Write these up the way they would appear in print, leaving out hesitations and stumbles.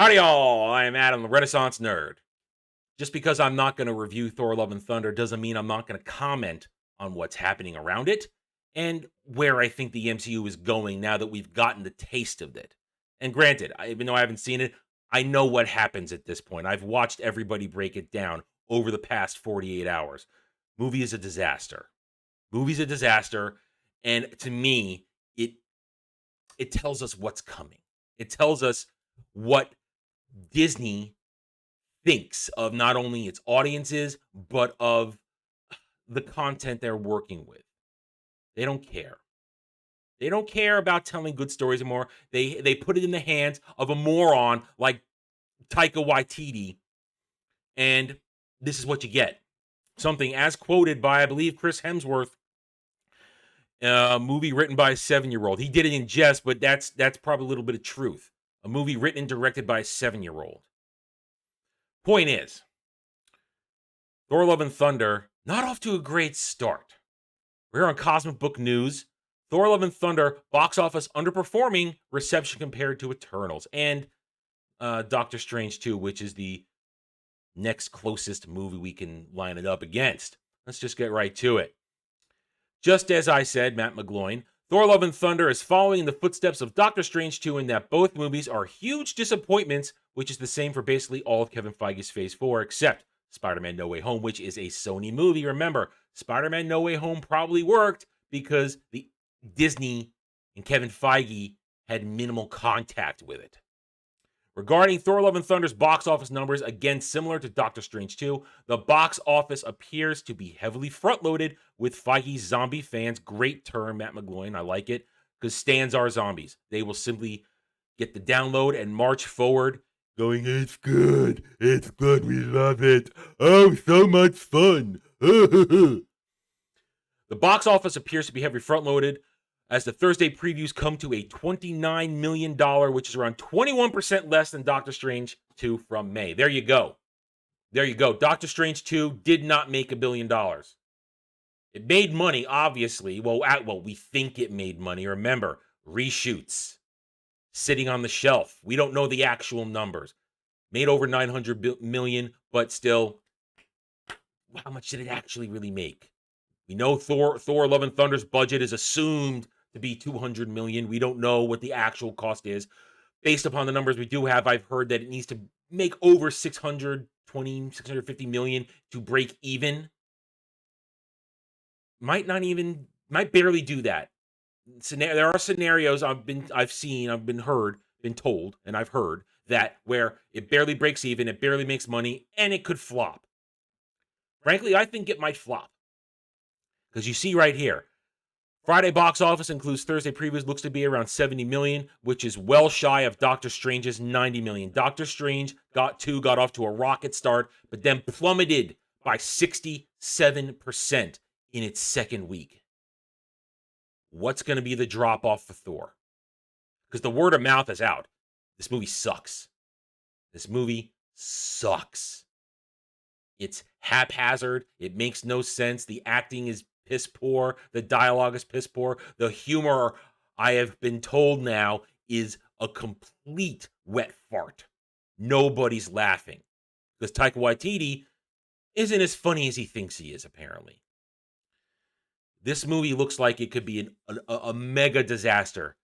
Howdy, all. I am Adam, the Renaissance Nerd. Just because I'm not going to review Thor Love and Thunder doesn't mean I'm not going to comment on what's happening around it and where I think the MCU is going now that we've gotten the taste of it. And granted, even though I haven't seen it, I know what happens at this point. I've watched everybody break it down over the past 48 hours. Movie is a disaster. Movie's a disaster, and to me, it tells us what's coming. It tells us what Disney thinks of not only its audiences, but of the content they're working with. They don't care. They don't care about telling good stories anymore. They put it in the hands of a moron like Taika Waititi, and this is what you get. Something as quoted by, I believe, Chris Hemsworth, a movie written by a 7-year-old. He did it in jest, but that's probably a little bit of truth. A movie written and directed by a 7-year-old. Point is, Thor Love and Thunder, not off to a great start. We're here on Cosmic Book News. Thor Love and Thunder, box office underperforming reception compared to Eternals. And Doctor Strange 2, which is the next closest movie we can line it up against. Let's just get right to it. Just as I said, Matt McGloin, Thor Love and Thunder is following in the footsteps of Doctor Strange 2 in that both movies are huge disappointments, which is the same for basically all of Kevin Feige's Phase 4, except Spider-Man No Way Home, which is a Sony movie. Remember, Spider-Man No Way Home probably worked because the Disney and Kevin Feige had minimal contact with it. Regarding Thor Love and Thunder's box office numbers, again similar to Doctor Strange 2, the box office appears to be heavily front-loaded with Feige's zombie fans. Great term, Matt McGloin. I like it, because stans are zombies. They will simply get the download and march forward, going, it's good, we love it. Oh, so much fun. The box office appears to be heavily front-loaded, as the Thursday previews come to a $29 million, which is around 21% less than Doctor Strange 2 from May. There you go. Doctor Strange 2 did not make $1 billion. It made money, obviously. Well, we think it made money. Remember, reshoots, sitting on the shelf. We don't know the actual numbers. Made over $900 million, but still, how much did it actually really make? We know Thor Love and Thunder's budget is assumed to be $200 million. We don't know what the actual cost is. Based upon the numbers we do have, I've heard that it needs to make over $650 million to break even. Might barely do that. There are scenarios I've seen, been told, and I've heard that where it barely breaks even, it barely makes money, and it could flop. Frankly, I think it might flop. Because you see right here, Friday box office includes Thursday previews, looks to be around $70 million, which is well shy of Doctor Strange's $90 million. Doctor Strange got off to a rocket start, but then plummeted by 67% in its second week. What's going to be the drop-off for Thor? Because the word of mouth is out. This movie sucks. It's haphazard. It makes no sense. The acting is piss poor. The dialogue is piss poor. The humor, I have been told now, is a complete wet fart. Nobody's laughing. Because Taika Waititi isn't as funny as he thinks he is, apparently. This movie looks like it could be a mega disaster.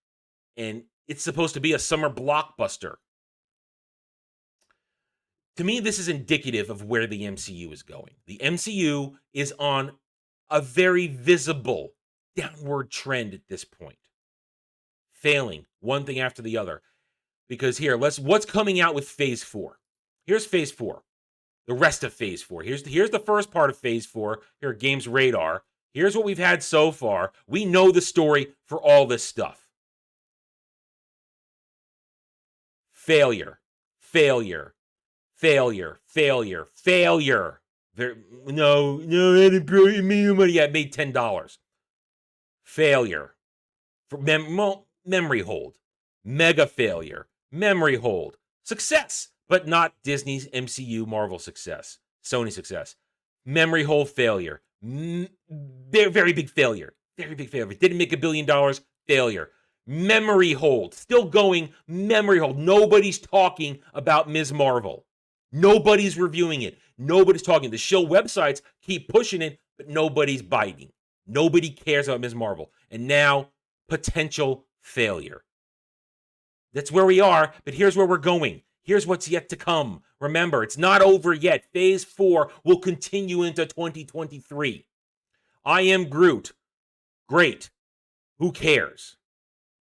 And it's supposed to be a summer blockbuster. To me, this is indicative of where the MCU is going. The MCU is on a very visible downward trend at this point. Failing one thing after the other. Because here, what's coming out with Phase 4? Here's Phase 4. The rest of Phase 4. Here's the first part of Phase 4. Here at Games Radar. Here's what we've had so far. We know the story for all this stuff. Failure. No, it didn't bring me money. Yeah, it made $10. Failure. Memory hold. Mega failure. Memory hold. Success, but not Disney's MCU Marvel success. Sony success. Memory hold failure. Very big failure. Didn't make $1 billion. Failure. Memory hold. Still going, memory hold. Nobody's talking about Ms. Marvel. Nobody's reviewing it. Nobody's talking. The show websites keep pushing it, but nobody's biting. Nobody cares about Ms. Marvel. And now, potential failure. That's where we are, but here's where we're going. Here's what's yet to come. Remember, it's not over yet. Phase 4 will continue into 2023. I Am Groot. Great. Who cares?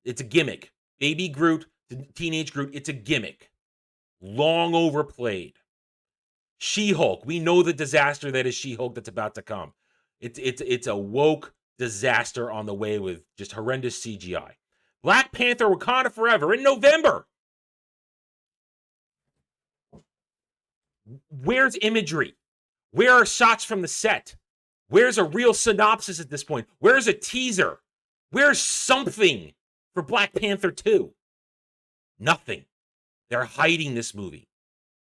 It's a gimmick. Baby Groot, teenage Groot, it's a gimmick. Long overplayed. She-Hulk. We know the disaster that is She-Hulk that's about to come. It's a woke disaster on the way with just horrendous CGI. Black Panther Wakanda Forever in November. Where's imagery? Where are shots from the set? Where's a real synopsis at this point? Where's a teaser? Where's something for Black Panther 2? Nothing. They're hiding this movie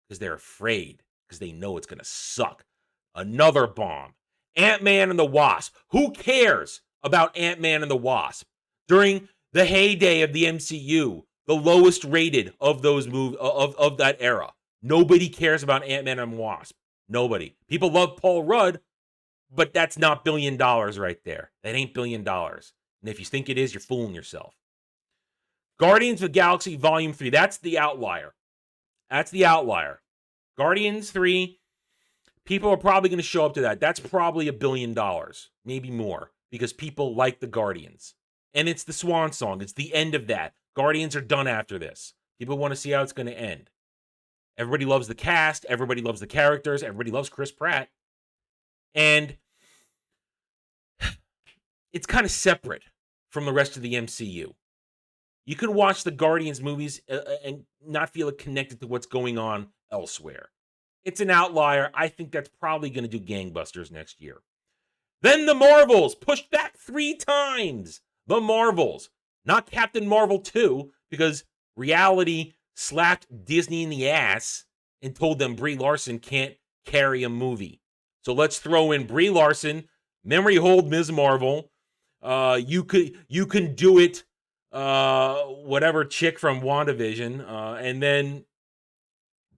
because they're afraid, because they know it's going to suck. Another bomb. Ant-Man and the Wasp. Who cares about Ant-Man and the Wasp? During the heyday of the MCU, the lowest rated of those movies of that era. Nobody cares about Ant-Man and the Wasp. Nobody. People love Paul Rudd, but that's not $1 billion right there. That ain't $1 billion. And if you think it is, you're fooling yourself. Guardians of the Galaxy Volume 3. That's the outlier. That's the outlier. Guardians 3, people are probably going to show up to that. That's probably $1 billion, maybe more, because people like the Guardians. And it's the swan song. It's the end of that. Guardians are done after this. People want to see how it's going to end. Everybody loves the cast. Everybody loves the characters. Everybody loves Chris Pratt. And it's kind of separate from the rest of the MCU. You can watch the Guardians movies and not feel it connected to what's going on elsewhere. It's an outlier. I think that's probably going to do gangbusters next year. Then the Marvels, pushed back 3 times. The Marvels. Not Captain Marvel 2, because reality slapped Disney in the ass and told them Brie Larson can't carry a movie. So let's throw in Brie Larson, memory hold Ms. Marvel. You can do it, whatever chick from WandaVision, and then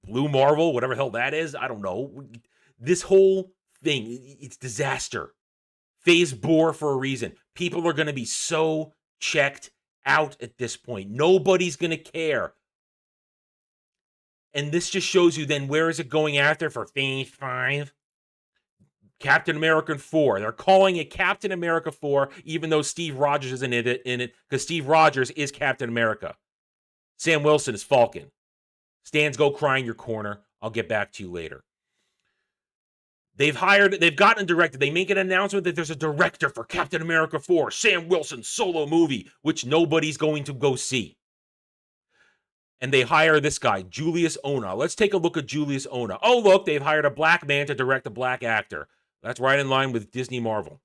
Blue Marvel, whatever the hell that is. I don't know. This whole thing, it's disaster. Phase bore for a reason. People are going to be so checked out at this point. Nobody's going to care. And this just shows you then where is it going after for Phase 5? Captain America 4. They're calling it Captain America 4, even though Steve Rogers isn't in it, because Steve Rogers is Captain America. Sam Wilson is Falcon. Stans, go cry in your corner. I'll get back to you later. They've gotten a director. They make an announcement that there's a director for Captain America 4, Sam Wilson's solo movie, which nobody's going to go see. And they hire this guy, Julius Ona. Let's take a look at Julius Ona. Oh, look, they've hired a black man to direct a black actor. That's right in line with Disney Marvel.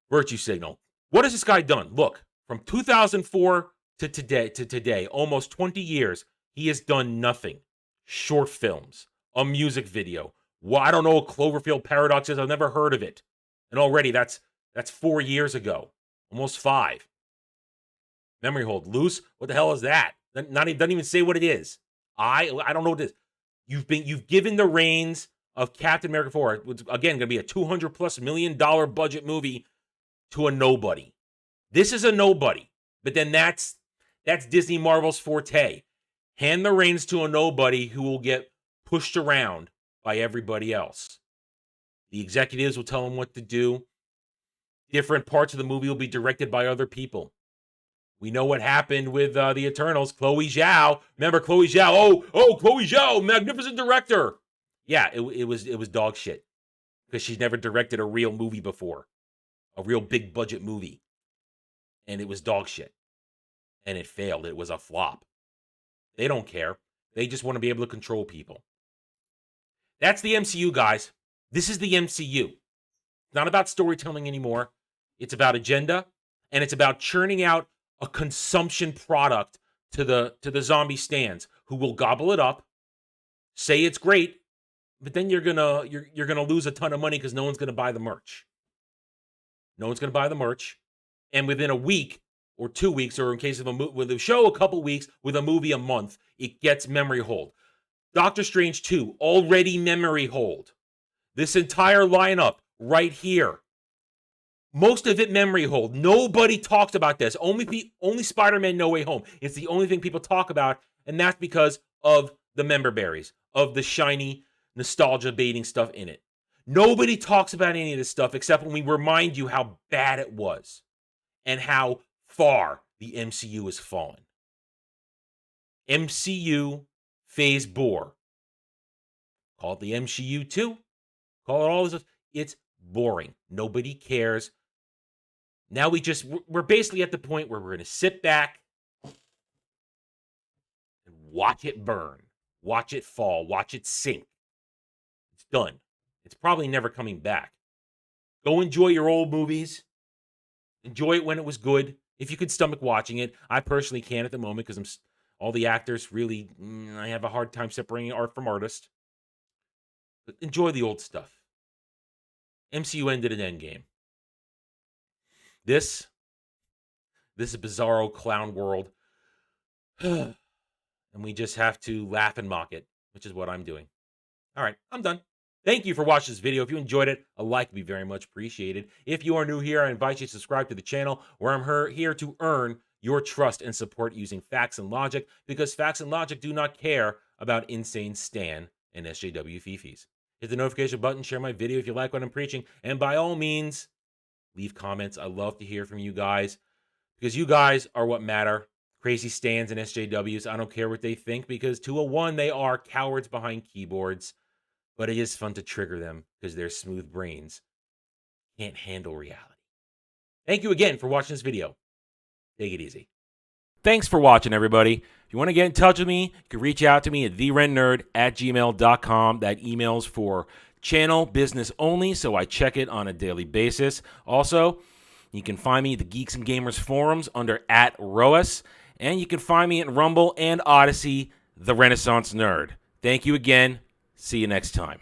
Virtue signal. What has this guy done? Look, from 2004 to today, almost 20 years, he has done nothing. Short films, a music video. Well, I don't know what Cloverfield Paradox is. I've never heard of it. And already that's 4 years ago. Almost 5. Memory hold. Loose? What the hell is that? Doesn't even say what it is. I don't know what it is. You've given the reins of Captain America 4, which again going to be a $200+ million budget movie, to a nobody. This is a nobody. But then that's Disney Marvel's forte. Hand the reins to a nobody who will get pushed around by everybody else. The executives will tell them what to do. Different parts of the movie will be directed by other people. We know what happened with the Eternals. Chloe Zhao. Remember Chloe Zhao? Oh, Chloe Zhao, magnificent director. Yeah, it was dog shit. Because she's never directed a real movie before. A real big budget movie. And it was dog shit. And it failed. It was a flop. They don't care. They just want to be able to control people. That's the MCU, guys. This is the MCU. It's not about storytelling anymore. It's about agenda. And it's about churning out a consumption product to the zombie stands who will gobble it up, say it's great, but then you're gonna lose a ton of money because no one's gonna buy the merch. No one's gonna buy the merch, and within a week or 2 weeks, or in case of with a show, a couple weeks, with a movie a month, it gets memory hold. Doctor Strange 2, already memory hold. This entire lineup right here. Most of it memory hold. Nobody talks about this. Only Spider-Man No Way Home. It's the only thing people talk about, and that's because of the member berries, of the shiny nostalgia baiting stuff in it. Nobody talks about any of this stuff except when we remind you how bad it was and how far the MCU has fallen. MCU Phase Bore. Call it the MCU 2. Call it all this. It's boring. Nobody cares. Now we're basically at the point where we're going to sit back and watch it burn. Watch it fall. Watch it sink. It's done. It's probably never coming back. Go enjoy your old movies. Enjoy it when it was good. If you could stomach watching it. I personally can't at the moment because all the actors really, I have a hard time separating art from artist. But enjoy the old stuff. MCU ended at Endgame. This is a bizarro clown world. And we just have to laugh and mock it, which is what I'm doing. All right, I'm done. Thank you for watching this video. If you enjoyed it, a like would be very much appreciated. If you are new here, I invite you to subscribe to the channel where I'm here to earn your trust and support using facts and logic, because facts and logic do not care about insane Stan and SJW Fifis. Hit the notification button, share my video if you like what I'm preaching, and by all means, leave comments. I love to hear from you guys because you guys are what matter. Crazy Stans and SJWs, I don't care what they think because 201, they are cowards behind keyboards. But it is fun to trigger them because their smooth brains can't handle reality. Thank you again for watching this video. Take it easy. Thanks for watching, everybody. If you want to get in touch with me, you can reach out to me at therennerd@gmail.com. That email's for channel business only, so I check it on a daily basis. Also, you can find me at the Geeks and Gamers forums under @ROAS, and you can find me at Rumble and Odyssey, The Renaissance Nerd. Thank you again. See you next time.